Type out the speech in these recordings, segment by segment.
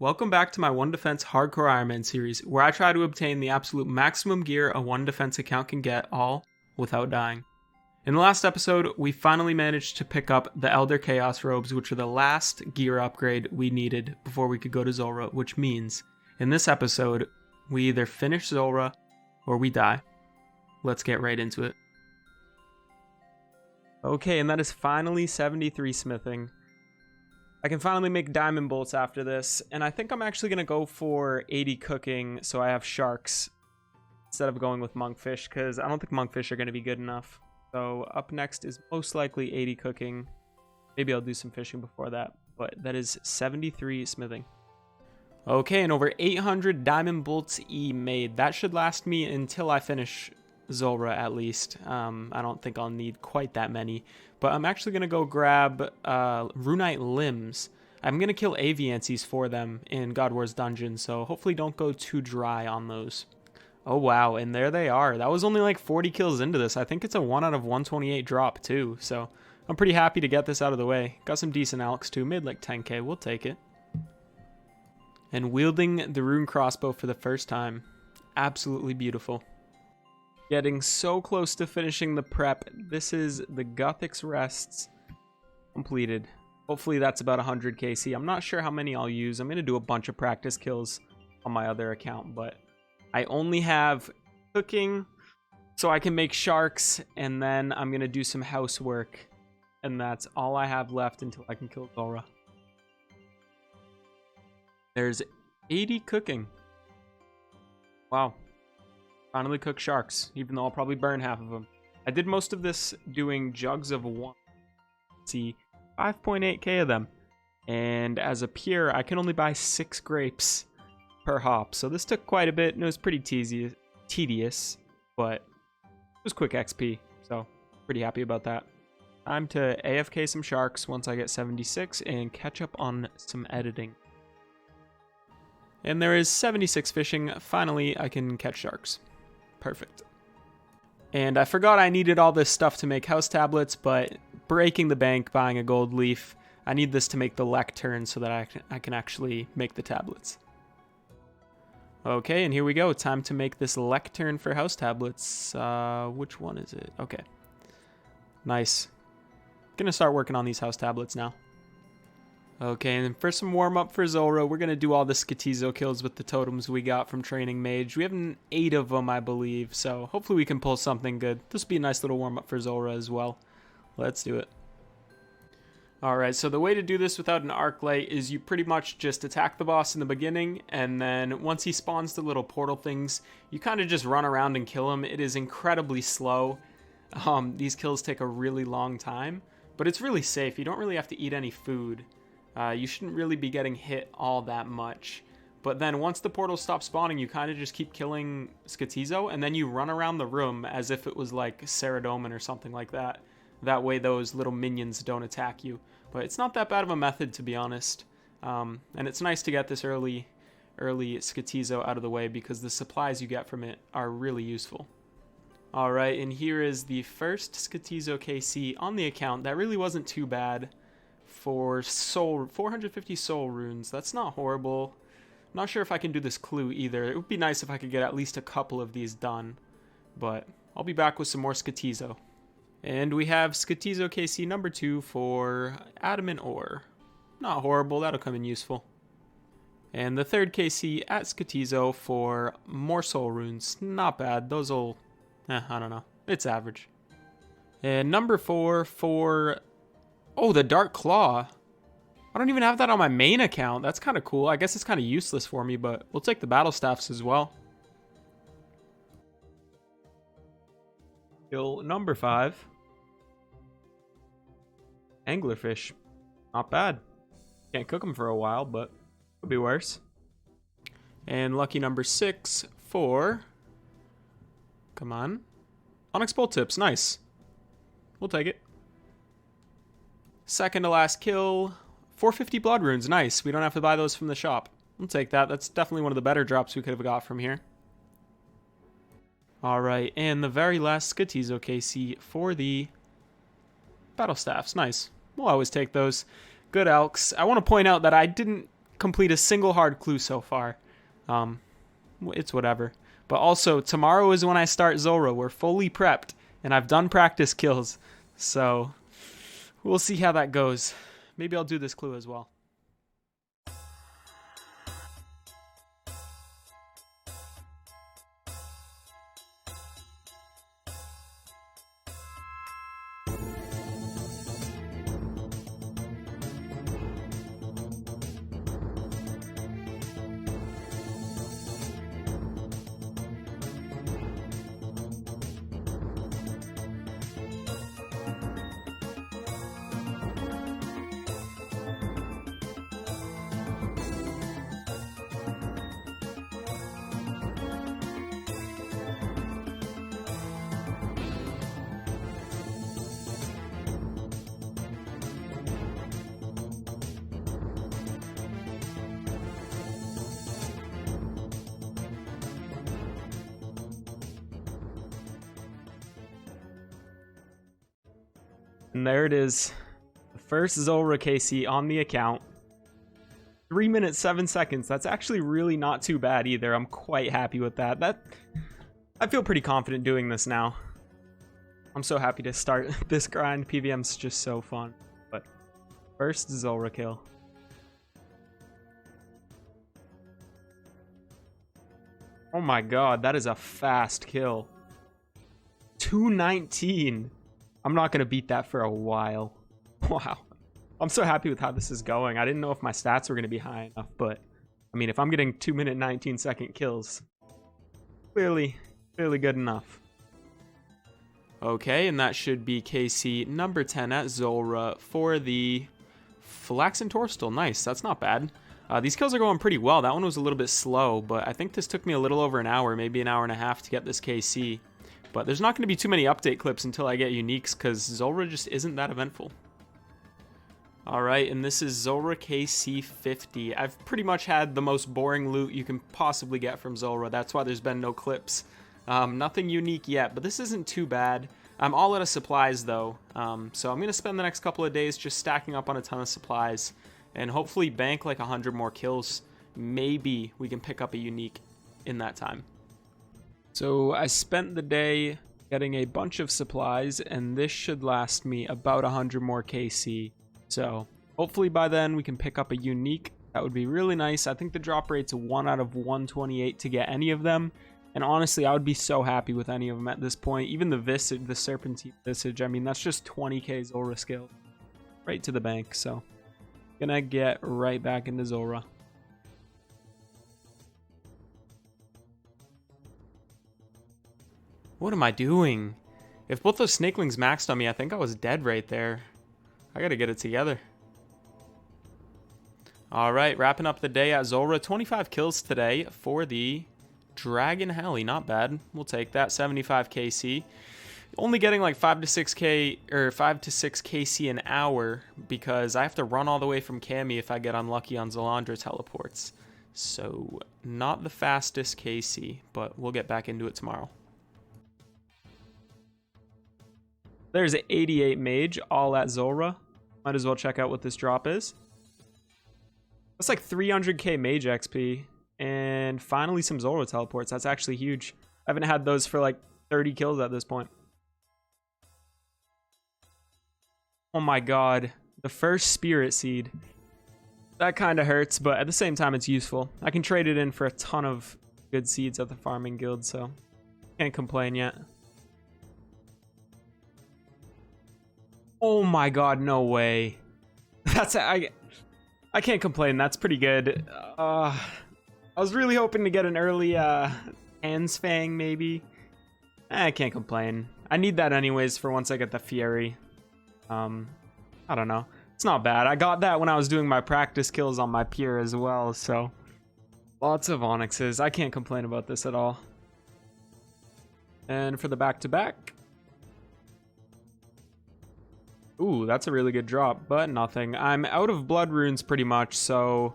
Welcome back to my One Defense Hardcore Ironman series, where I try to obtain the absolute maximum gear a One Defense account can get, all without dying. In the last episode, we finally managed to pick up the Elder Chaos Robes, which are the last gear upgrade we needed before we could go to Zulrah, which means, in this episode, we either finish Zulrah or we die. Let's get right into it. Okay, and that is finally 73 smithing. I can finally make diamond bolts after this, and I think I'm actually going to go for 80 cooking so I have sharks instead of going with monkfish, because I don't think monkfish are going to be good enough. So up next is most likely 80 cooking. Maybe I'll do some fishing before that, but that is 73 smithing. Okay, and over 800 diamond bolts made. That should last me until I finish Zulrah at least. I don't think I'll need quite that many, but I'm actually going to go grab runite limbs. I'm going to kill aviancies for them in God War's dungeon, so hopefully don't go too dry on those. Oh wow, and there they are. That was only like 40 kills into this. I think it's a 1 out of 128 drop too, so I'm pretty happy to get this out of the way. Got some decent alks too, made like 10k, we'll take it. And wielding the rune crossbow for the first time. Absolutely beautiful. Getting so close to finishing the prep. This is the Guthix Rests completed. Hopefully that's about 100 KC. I'm not sure how many I'll use. I'm going to do a bunch of practice kills on my other account, but I only have cooking so I can make sharks, and then I'm going to do some housework, and that's all I have left until I can kill Zulrah. There's 80 cooking. Wow. Finally cook sharks, even though I'll probably burn half of them. I did most of this doing jugs of 1. See, 5.8k of them. And as a peer, I can only buy 6 grapes per hop. So this took quite a bit, and it was pretty tedious, but it was quick XP. So pretty happy about that. Time to AFK some sharks once I get 76 and catch up on some editing. And there is 76 fishing. Finally, I can catch sharks. Perfect. And I forgot I needed all this stuff to make house tablets, but breaking the bank, buying a gold leaf, I need this to make the lectern so that I can actually make the tablets. Okay, and here we go. Time to make this lectern for house tablets. Which one is it? Okay. Nice. Gonna start working on these house tablets now. Okay, and for some warm-up for Zulrah, we're going to do all the Skatizo kills with the totems we got from Training Mage. We have 8 of them, I believe, so hopefully we can pull something good. This will be a nice little warm-up for Zulrah as well. Let's do it. Alright, so the way to do this without an arc light is you pretty much just attack the boss in the beginning, and then once he spawns the little portal things, you kind of just run around and kill him. It is incredibly slow. These kills take a really long time, but it's really safe. You don't really have to eat any food. You shouldn't really be getting hit all that much. But then once the portals stop spawning, you kind of just keep killing Skatizo, and then you run around the room as if it was like Saradomin or something like that. That way those little minions don't attack you. But it's not that bad of a method, to be honest. And it's nice to get this early Skatizo out of the way, because the supplies you get from it are really useful. Alright, and here is the first Skatizo KC on the account. That really wasn't too bad. For 450 soul runes. That's not horrible. Not sure if I can do this clue either. It would be nice if I could get at least a couple of these done. But I'll be back with some more Skatizo. And we have Skatizo KC number 2 for adamant ore. Not horrible, that'll come in useful. And the third KC at Skatizo for more soul runes. Not bad, those'll, I don't know. It's average. And number 4 for... Oh, the Dark Claw. I don't even have that on my main account. That's kind of cool. I guess it's kind of useless for me, but we'll take the battle staffs as well. Kill number 5. Anglerfish. Not bad. Can't cook them for a while, but could be worse. And lucky number 6 for... Come on. Onyx Bolt Tips. Nice. We'll take it. Second to last kill, 450 blood runes. Nice. We don't have to buy those from the shop. We'll take that. That's definitely one of the better drops we could have got from here. Alright, and the very last Skatizo KC for the battle staffs. Nice. We'll always take those. Good elks. I want to point out that I didn't complete a single hard clue so far. It's whatever. But also, tomorrow is when I start Zulrah. We're fully prepped, and I've done practice kills. So, we'll see how that goes. Maybe I'll do this clue as well. And there it is. The first Zulrah KC on the account. 3 minutes, 7 seconds. That's actually really not too bad either. I'm quite happy with that. I feel pretty confident doing this now. I'm so happy to start this grind. PVM's just so fun. But first Zulrah kill. Oh my god, that is a fast kill. 219. I'm not going to beat that for a while. Wow. I'm so happy with how this is going. I didn't know if my stats were going to be high enough, but I mean, if I'm getting 2 minute 19 second kills, clearly good enough. Okay, and that should be KC number 10 at Zulrah for the Flax and Torstal. Nice, that's not bad. These kills are going pretty well. That one was a little bit slow, but I think this took me a little over an hour, maybe an hour and a half to get this KC. But there's not going to be too many update clips until I get uniques, because Zulrah just isn't that eventful. Alright, and this is Zulrah KC 50. I've pretty much had the most boring loot you can possibly get from Zulrah. That's why there's been no clips. Nothing unique yet, but this isn't too bad. I'm all out of supplies, though. So I'm going to spend the next couple of days just stacking up on a ton of supplies. And hopefully bank like 100 more kills. Maybe we can pick up a unique in that time. So I spent the day getting a bunch of supplies, and this should last me about 100 more KC. So hopefully by then we can pick up a unique. That would be really nice. I think the drop rate's 1 out of 128 to get any of them. And honestly, I would be so happy with any of them at this point. Even the Visage, the Serpentine Visage, I mean, that's just 20k Zulrah skill. Right to the bank, so gonna get right back into Zulrah. What am I doing? If both those snakelings maxed on me, I think I was dead right there. I gotta get it together. Alright, wrapping up the day at Zulrah. 25 kills today for the Dragon Heli. Not bad. We'll take that. 75 KC. Only getting like 5 to 6 KC an hour because I have to run all the way from Cami if I get unlucky on Zalandra teleports. So, not the fastest KC, but we'll get back into it tomorrow. There's an 88 mage, all at Zulrah. Might as well check out what this drop is. That's like 300k mage XP. And finally some Zulrah teleports. That's actually huge. I haven't had those for like 30 kills at this point. Oh my god. The first spirit seed. That kind of hurts, but at the same time it's useful. I can trade it in for a ton of good seeds at the farming guild, so can't complain yet. Oh my god, no way. That's I can't complain. That's pretty good. I was really hoping to get an early Hans Fang maybe. I can't complain. I need that anyways for once I get the Fury. I don't know. It's not bad. I got that when I was doing my practice kills on my Pure as well, so lots of Onyxes. I can't complain about this at all. And for the back-to-back. Ooh, that's a really good drop, but nothing. I'm out of blood runes pretty much, so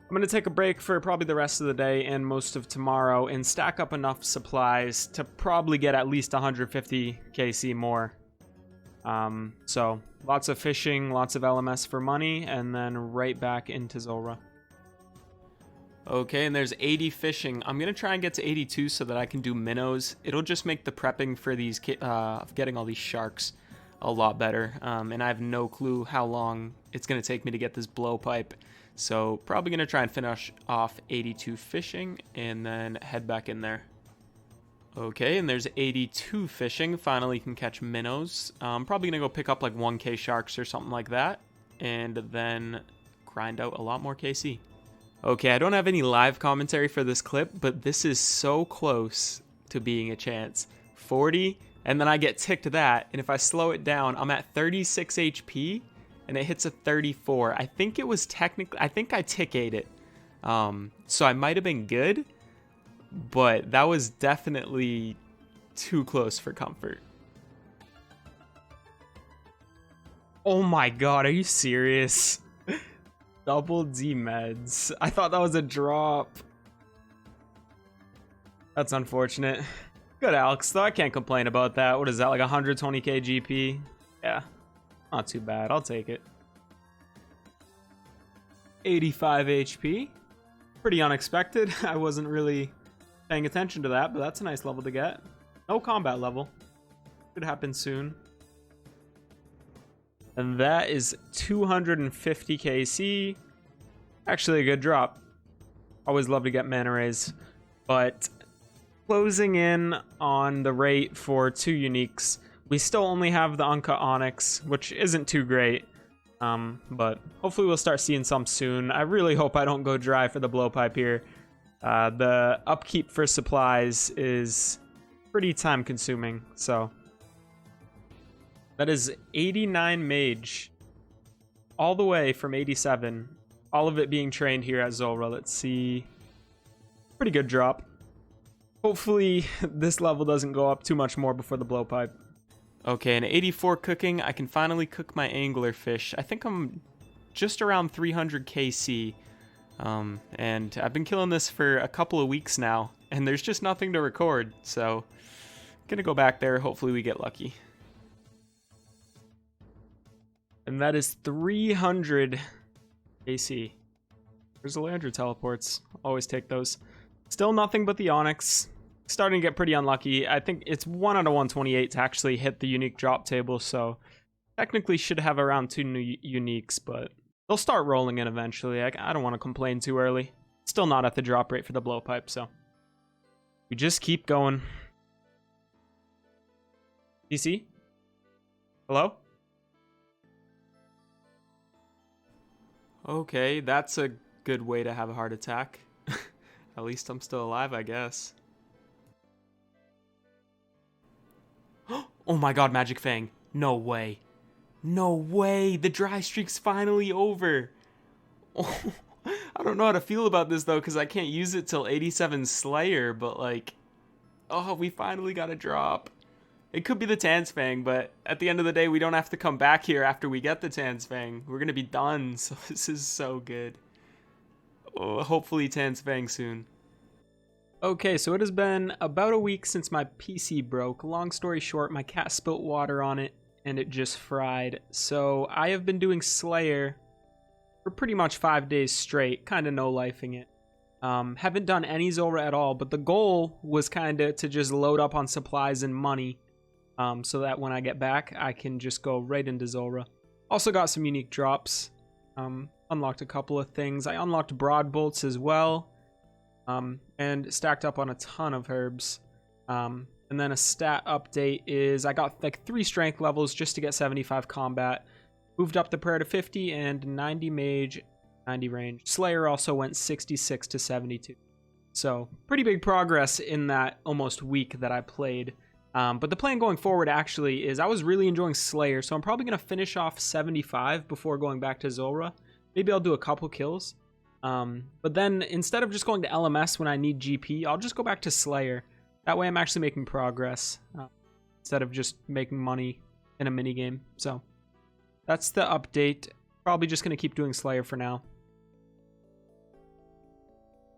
I'm going to take a break for probably the rest of the day and most of tomorrow and stack up enough supplies to probably get at least 150 KC more. So lots of fishing, lots of LMS for money, and then right back into Zulrah. Okay, and there's 80 fishing. I'm gonna try and get to 82 so that I can do minnows. It'll just make the prepping for these getting all these sharks a lot better. And I have no clue how long it's gonna take me to get this blowpipe. So probably gonna try and finish off 82 fishing and then head back in there. Okay, and there's 82 fishing. Finally can catch minnows. I'm probably gonna go pick up like 1K sharks or something like that, and then grind out a lot more KC. Okay, I don't have any live commentary for this clip, but this is so close to being a chance. 40, and then I get ticked that, and if I slow it down, I'm at 36 HP, and it hits a 34. I think it was technically, I think I tick 8 it. So I might have been good, but that was definitely too close for comfort. Oh my god, are you serious? Double D meds. I thought that was a drop. That's unfortunate. Good Alex, though. I can't complain about that. What is that, like 120k GP? Yeah, not too bad. I'll take it. 85 HP. Pretty unexpected. I wasn't really paying attention to that, but that's a nice level to get. No combat level. Should happen soon. And that is 250 KC. Actually a good drop. Always love to get mana raise. But closing in on the rate for 2 uniques. We still only have the Uncut Onyx, which isn't too great. But hopefully we'll start seeing some soon. I really hope I don't go dry for the blowpipe here. The upkeep for supplies is pretty time consuming, so... That is 89 mage, all the way from 87. All of it being trained here at Zulrah. Let's see. Pretty good drop. Hopefully this level doesn't go up too much more before the blowpipe. Okay, and 84 cooking, I can finally cook my anglerfish. I think I'm just around 300 KC. And I've been killing this for a couple of weeks now, and there's just nothing to record. So, gonna go back there. Hopefully we get lucky. And that is 300 AC. There's the Landra teleports. Always take those. Still nothing but the Onyx. Starting to get pretty unlucky. I think it's 1 out of 128 to actually hit the unique drop table, so technically should have around 2 new uniques, but they'll start rolling in eventually. I don't want to complain too early. Still not at the drop rate for the blowpipe, so we just keep going. DC? Hello? Okay, that's a good way to have a heart attack. At least I'm still alive, I guess. Oh my god, Magic Fang. No way. No way. The dry streak's finally over. Oh, I don't know how to feel about this, though, because I can't use it till 87 Slayer, but, like... Oh, we finally got a drop. It could be the Tansfang, but at the end of the day, we don't have to come back here after we get the Tansfang. We're going to be done, so this is so good. Oh, hopefully Tansfang soon. Okay, so it has been about a week since my PC broke. Long story short, my cat spilt water on it, and it just fried. So I have been doing Slayer for pretty much 5 days straight, kind of no-lifing it. Haven't done any Zulrah at all, but the goal was kind of to just load up on supplies and money. So that when I get back, I can just go right into Zulrah. Also got some unique drops. Unlocked a couple of things. I unlocked Broad Bolts as well. And stacked up on a ton of herbs. And then a stat update is I got like 3 strength levels just to get 75 combat. Moved up the prayer to 50 and 90 mage, 90 range. Slayer also went 66 to 72. So pretty big progress in that almost week that I played. But the plan going forward actually is I was really enjoying Slayer, so I'm probably going to finish off 75 before going back to Zulrah. Maybe I'll do a couple kills. But then instead of just going to LMS when I need GP, I'll just go back to Slayer. That way I'm actually making progress instead of just making money in a minigame. So that's the update. Probably just going to keep doing Slayer for now.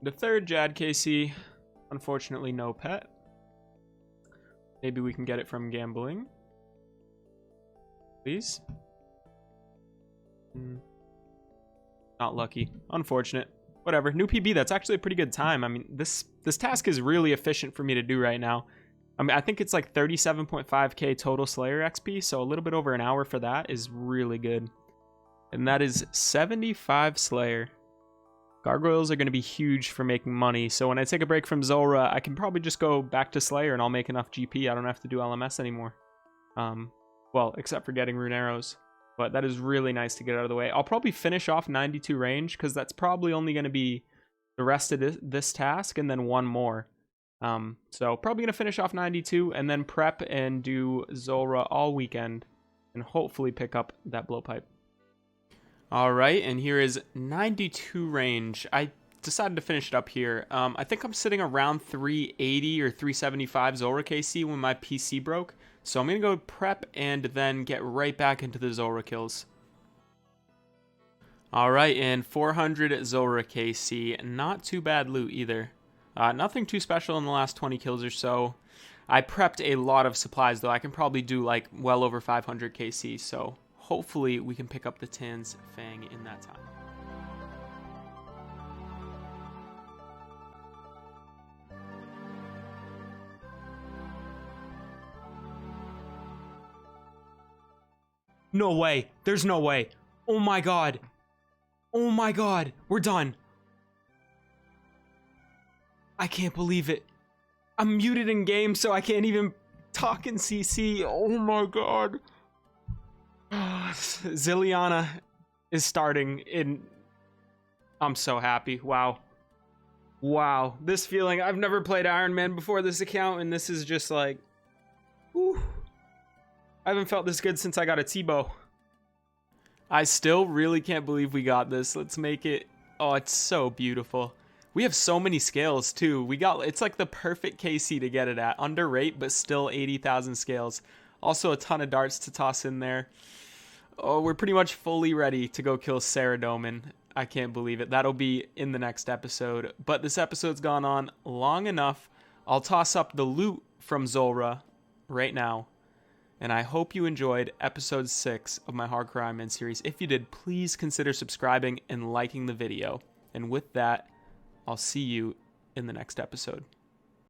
The third Jad KC, unfortunately no pet. Maybe we can get it from gambling. Please. Not lucky. Unfortunate. whatever. New PB, that's actually a pretty good time. I mean, this task is really efficient for me to do right now. I mean, I think it's like 37.5k total Slayer XP, so a little bit over an hour for that is really good. And that is 75 Slayer. Gargoyles are going to be huge for making money, so when I take a break from Zulrah, I can probably just go back to Slayer and I'll make enough GP. I don't have to do LMS anymore. Well, except for getting rune arrows. But that is really nice to get out of the way. I'll probably finish off 92 range, because that's probably only going to be the rest of this task and then one more. So probably going to finish off 92 and then prep and do Zulrah all weekend and hopefully pick up that blowpipe. Alright, and here is 92 range. I decided to finish it up here. I think I'm sitting around 380 or 375 Zulrah KC when my PC broke. So I'm going to go prep and then get right back into the Zulrah kills. Alright, and 400 Zulrah KC. Not too bad loot either. Nothing too special in the last 20 kills or so. I prepped a lot of supplies though. I can probably do like well over 500 KC, so hopefully we can pick up the Tin's Fang in that time. No way. There's no way. Oh my god. Oh my god. We're done. I can't believe it. I'm muted in game, so I can't even talk in CC. Oh my god. Zilliana is starting in... I'm so happy. Wow. Wow. This feeling... I've never played Iron Man before this account, and this is just like... Whew. I haven't felt this good since I got a T-bow. I still really can't believe we got this. Let's make it... Oh, it's so beautiful. We have so many scales, too. It's like the perfect KC to get it at. Under rate, but still 80,000 scales. Also a ton of darts to toss in there. Oh, we're pretty much fully ready to go kill Saradomin. I can't believe it. That'll be in the next episode. But this episode's gone on long enough. I'll toss up the loot from Zulrah right now. And I hope you enjoyed episode 6 of my Hardcore Iron Man series. If you did, please consider subscribing and liking the video. And with that, I'll see you in the next episode.